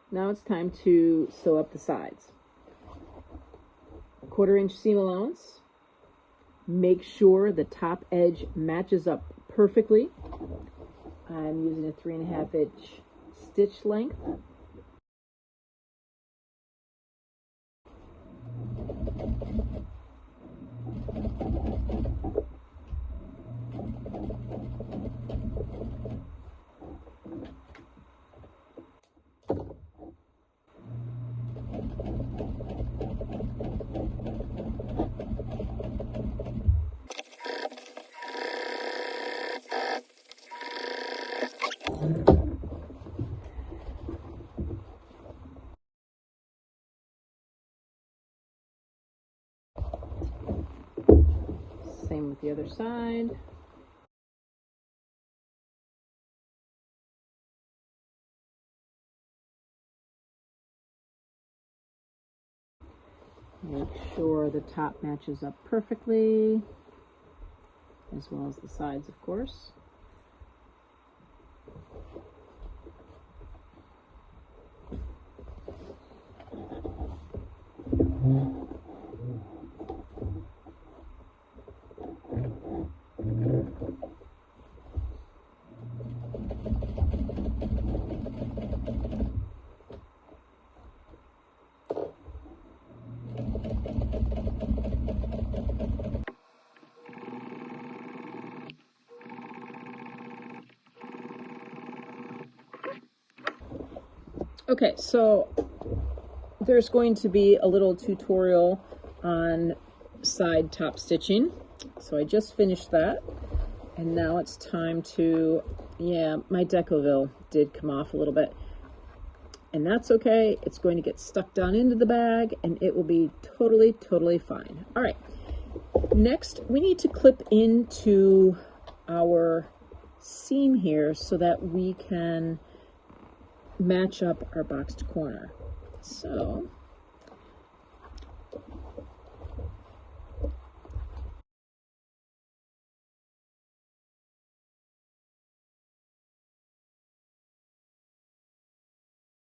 Now it's time to sew up the sides. 1/4 inch seam allowance. Make sure the top edge matches up perfectly. I'm using a 3.5 inch stitch length. Same with the other side. Make sure the top matches up perfectly, as well as the sides, of course. Okay, so there's going to be a little tutorial on side top stitching. So I just finished that, and now it's time to, yeah, my Decoville did come off a little bit, and that's okay. It's going to get stuck down into the bag, and it will be totally fine. All right, next we need to clip into our seam here so that we can match up our boxed corner. So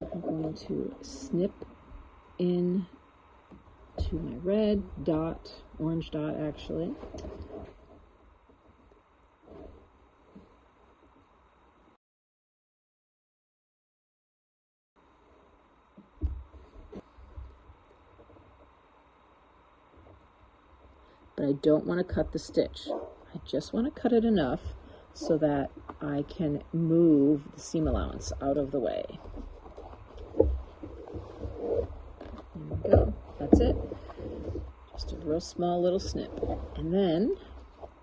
I'm going to snip in to my red dot, orange dot actually. But I don't want to cut the stitch. I just want to cut it enough so that I can move the seam allowance out of the way. There we go. That's it. Just a real small little snip. And then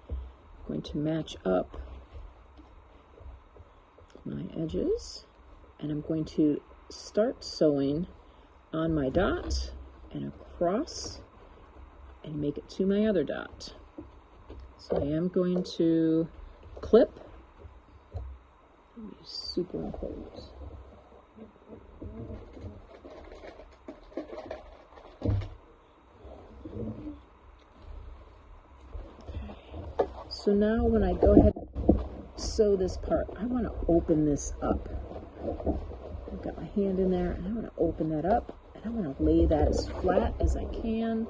I'm going to match up my edges, and I'm going to start sewing on my dot and across and make it to my other dot. So I am going to clip. Super important. Okay. So now when I go ahead and sew this part, I want to open this up. I've got my hand in there, and I want to open that up, and I want to lay that as flat as I can.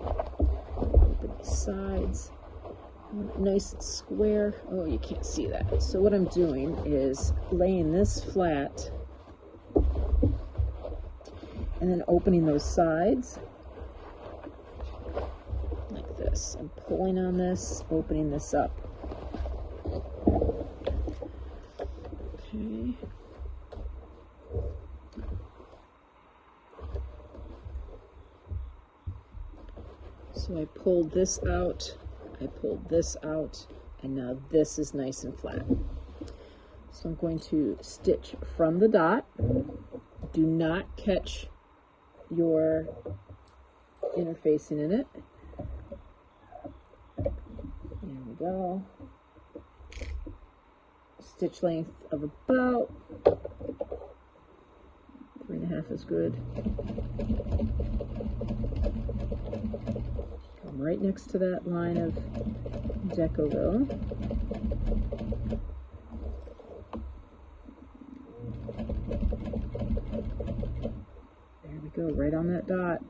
Open the sides. I want it nice and square. Oh, you can't see that. So what I'm doing is laying this flat and then opening those sides like this. I'm pulling on this, opening this up. Okay. So I pulled this out, I pulled this out, and now this is nice and flat. So I'm going to stitch from the dot. Do not catch your interfacing in it. There we go. Stitch length of about 3.5 is good. Come right next to that line of Decoville. right on that dot.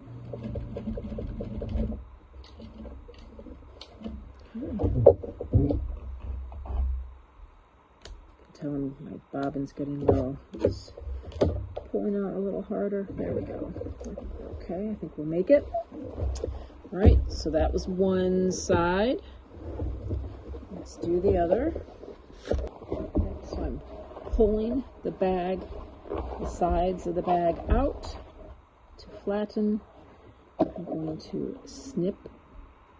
Telling my bobbin's getting low. Just pulling out a little harder. There we go. Okay, I think we'll make it. All right, so that was one side. Let's do the other. Okay, so I'm pulling the bag, the sides of the bag out to flatten. I'm going to snip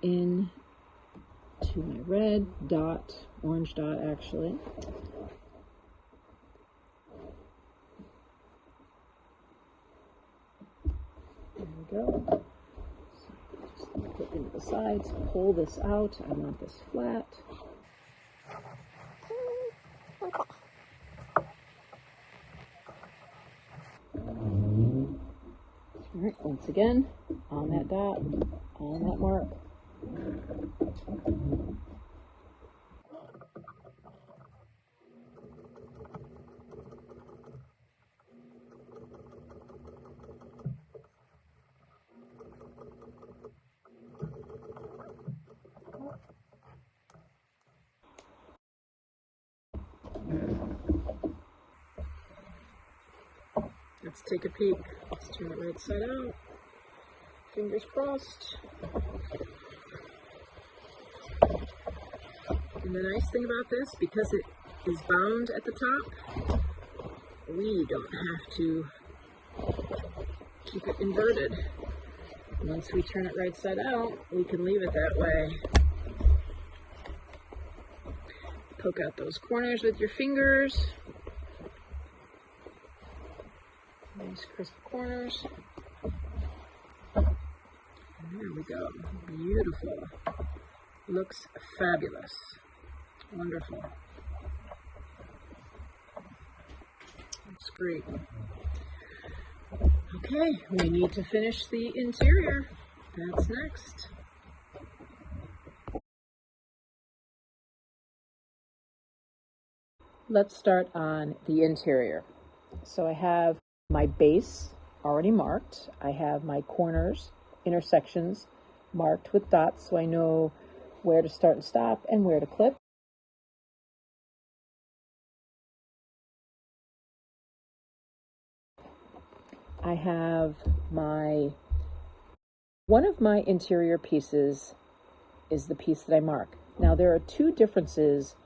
in to my red dot, orange dot actually. There we go. So just get into the sides, pull this out. I want this flat. All right, once again, on that dot, on that mark. Let's take a peek. Let's turn it right side out. Fingers crossed. And the nice thing about this, because it is bound at the top, we don't have to keep it inverted. Once we turn it right side out, we can leave it that way. Poke out those corners with your fingers. Nice crisp corners. And there we go. Beautiful. Looks fabulous. Wonderful. That's great. Okay, we need to finish the interior. That's next. Let's start on the interior. So I have my base already marked. I have my corners, intersections marked with dots so I know where to start and stop and where to clip. I have one of my interior pieces is the piece that I mark. Now there are two differences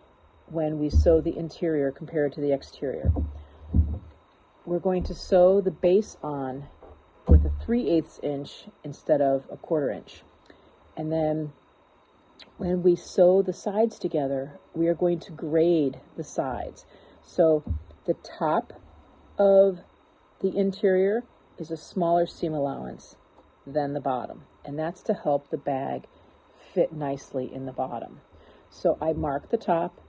when we sew the interior compared to the exterior. We're going to sew the base on with a 3/8 inch instead of a 1/4 inch. And then when we sew the sides together, we are going to grade the sides. So the top of the interior is a smaller seam allowance than the bottom, and that's to help the bag fit nicely in the bottom. So I mark the top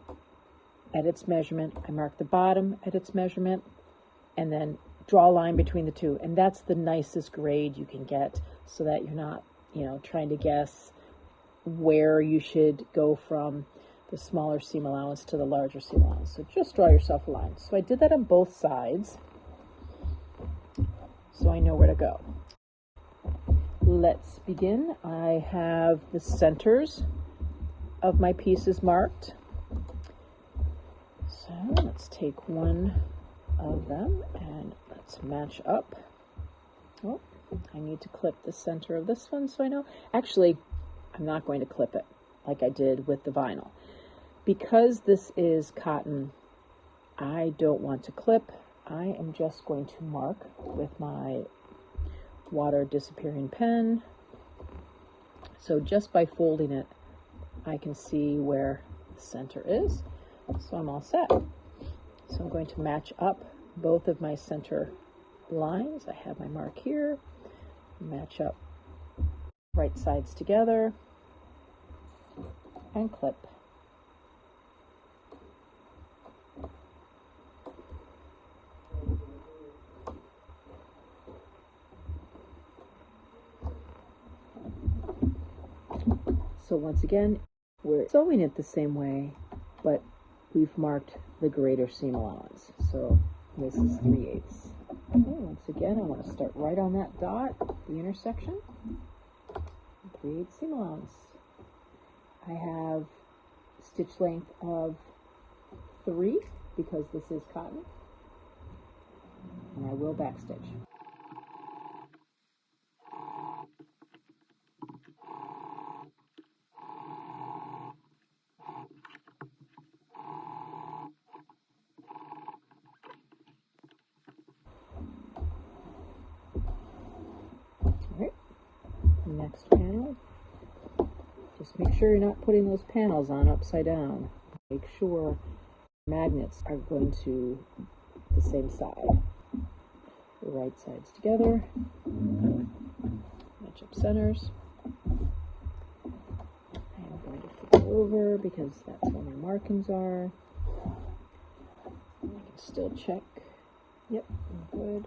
at its measurement, I mark the bottom at its measurement, and then draw a line between the two. And that's the nicest grade you can get so that you're not, trying to guess where you should go from the smaller seam allowance to the larger seam allowance. So just draw yourself a line. So I did that on both sides, so I know where to go. Let's begin. I have the centers of my pieces marked. So let's take one of them and let's match up. Oh, I need to clip the center of this one so I know. Actually, I'm not going to clip it like I did with the vinyl. Because this is cotton, I don't want to clip. I am just going to mark with my water disappearing pen. So just by folding it, I can see where the center is. So I'm all set. So I'm going to match up both of my center lines. I have my mark here. Match up right sides together and clip. So once again, we're sewing it the same way, but we've marked the greater seam allowance. So this is 3/8. Once again, I want to start right on that dot, the intersection, and create seam allowance. I have stitch length of 3 because this is cotton, and I will backstitch. Alright, next panel. Just make sure you're not putting those panels on upside down. Make sure magnets are going to the same side. The right sides together. Match up centers. I am going to flip it over because that's where my markings are. I can still check. Yep, I'm good.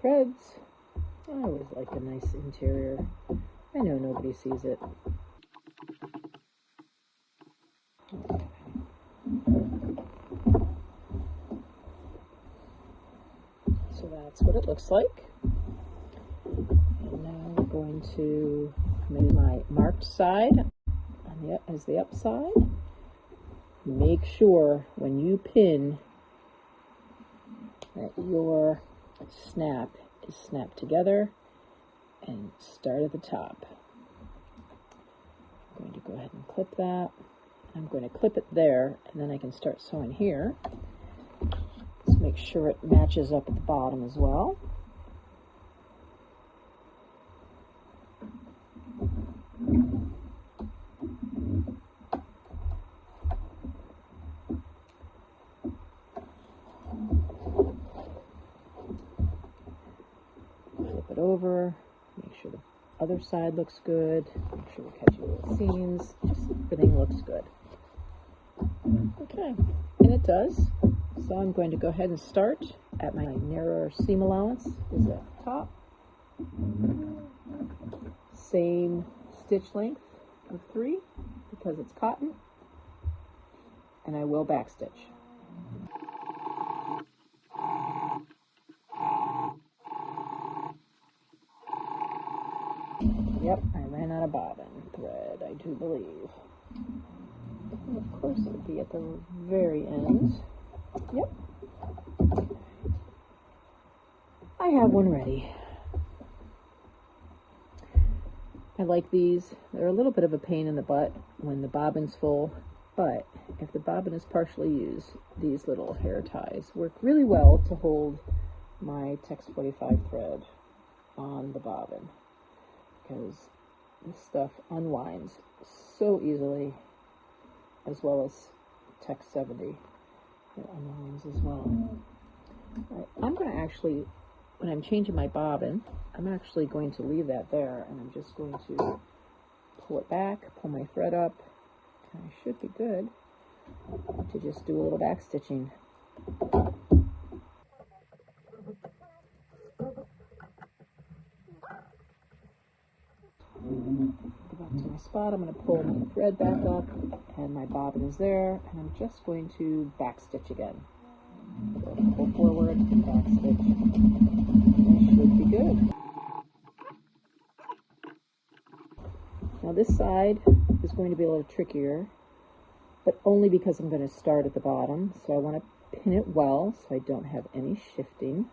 Threads. I always like a nice interior. I know nobody sees it. So that's what it looks like. And now we're going to make my marked side on as the upside. Make sure when you pin that your snap is snapped together and start at the top. I'm going to go ahead and clip that. I'm going to clip it there, and then I can start sewing here. Let's make sure it matches up at the bottom as well. Flip it over, make sure the other side looks good, make sure we're catching little seams, just everything looks good. Okay, and it does. So I'm going to go ahead and start at my narrower seam allowance is at the top. Same stitch length of 3 because it's cotton, and I will backstitch. Yep, I ran out of bobbin thread, I do believe. And of course it would be at the very end. Yep. I have one ready. I like these. They're a little bit of a pain in the butt when the bobbin's full, but if the bobbin is partially used, these little hair ties work really well to hold my Tex 45 thread on the bobbin, because this stuff unwinds so easily, as well as Tex 70. It unwinds as well. Right. I'm going to actually, when I'm changing my bobbin, I'm actually going to leave that there, and I'm just going to pull it back, pull my thread up, and I should be good to just do a little back stitching. Go back to my spot. I'm going to pull my thread back up, and my bobbin is there, and I'm just going to back stitch again. So pull forward, back stitch. I should be good. Now this side is going to be a little trickier, but only because I'm going to start at the bottom. So I want to pin it well so I don't have any shifting.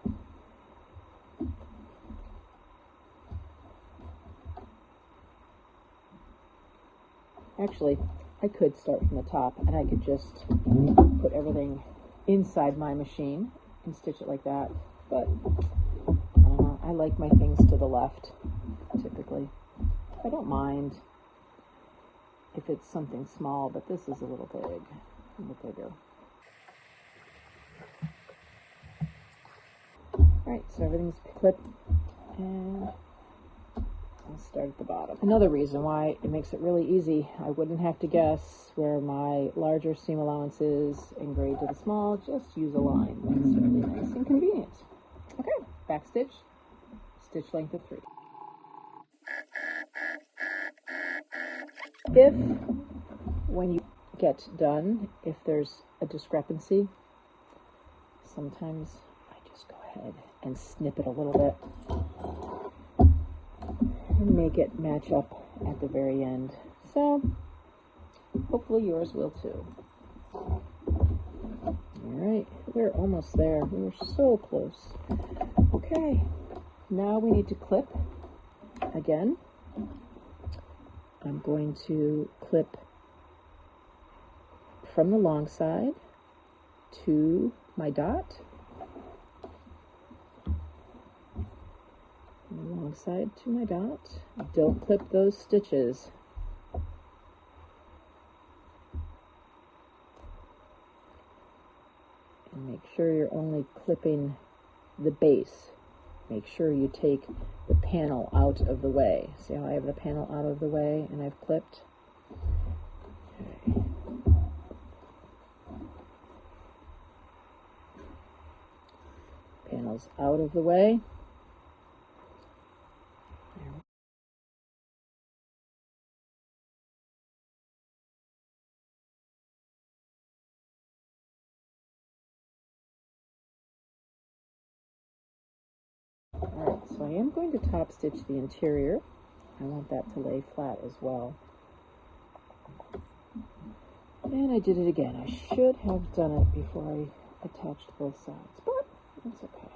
Actually, I could start from the top and I could just put everything inside my machine and stitch it like that, but I like my things to the left typically. I don't mind if it's something small, but this is a little big, a little bigger. All right, so everything's clipped and I'll start at the bottom. Another reason why it makes it really easy, I wouldn't have to guess where my larger seam allowance is and grade to the small, just use a line. That's really nice and convenient. Okay, back stitch, stitch length of 3. If, when you get done, if there's a discrepancy, sometimes I just go ahead and snip it a little bit and make it match up at the very end. So hopefully yours will too. All right, we're almost there. We were so close. Okay, now we need to clip again. I'm going to clip from the long side to my dot, from the long side to my dot. Don't clip those stitches. And make sure you're only clipping the base. Make sure you take the panel out of the way. See how I have the panel out of the way and I've clipped? Okay. Panels out of the way. Alright, so I am going to top stitch the interior. I want that to lay flat as well. And I did it again. I should have done it before I attached both sides, but that's okay.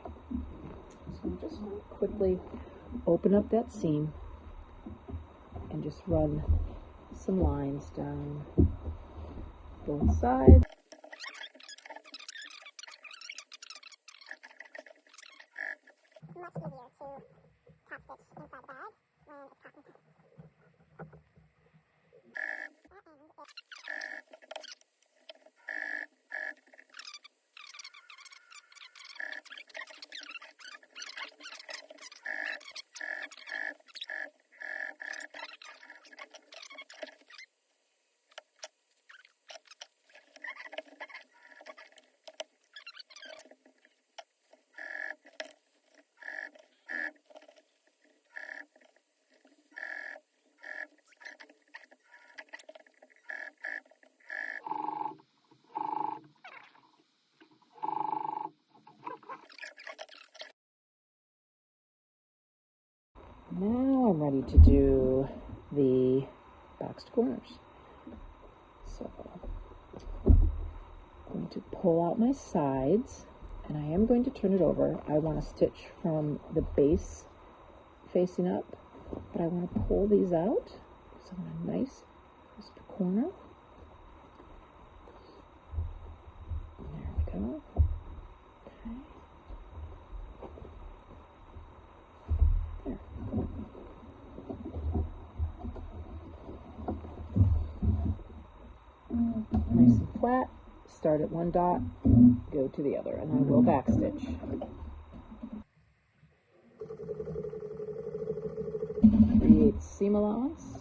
So I'm just going to quickly open up that seam and just run some lines down both sides. Much easier to top stitch inside the bag when it's cotton. Now I'm ready to do the boxed corners. So I'm going to pull out my sides and I am going to turn it over. I want to stitch from the base facing up, but I want to pull these out. So I want a nice crisp corner. There we go. Okay. There. Nice and flat. Start at one dot, go to the other, and I will back stitch. Create seam allowance.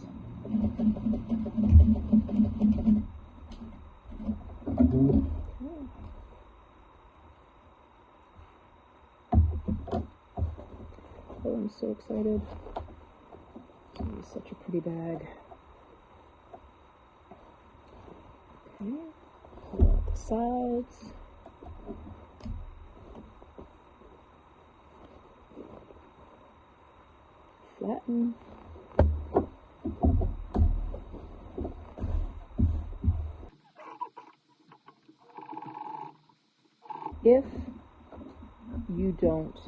Oh, I'm so excited. This is such a pretty bag. Okay, pull out the sides. Flatten. If you don't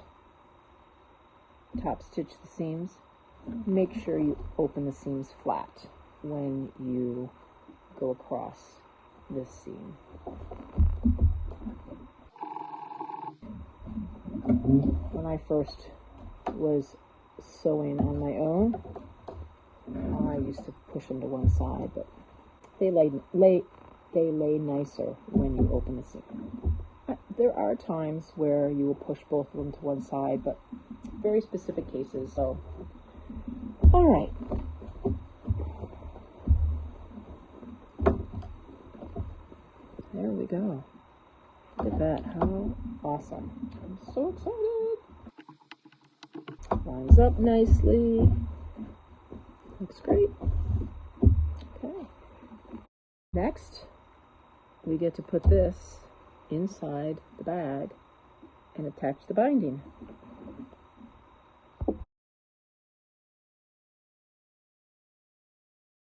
top stitch the seams, make sure you open the seams flat when you go across this seam. When I first was sewing on my own, I used to push them to one side, but they lay nicer when you open the seam. There are times where you will push both of them to one side, but very specific cases. So All right. There we go. Look at that. How awesome. I'm so excited. Lines up nicely. Looks great. Okay. Next, we get to put this inside the bag and attach the binding.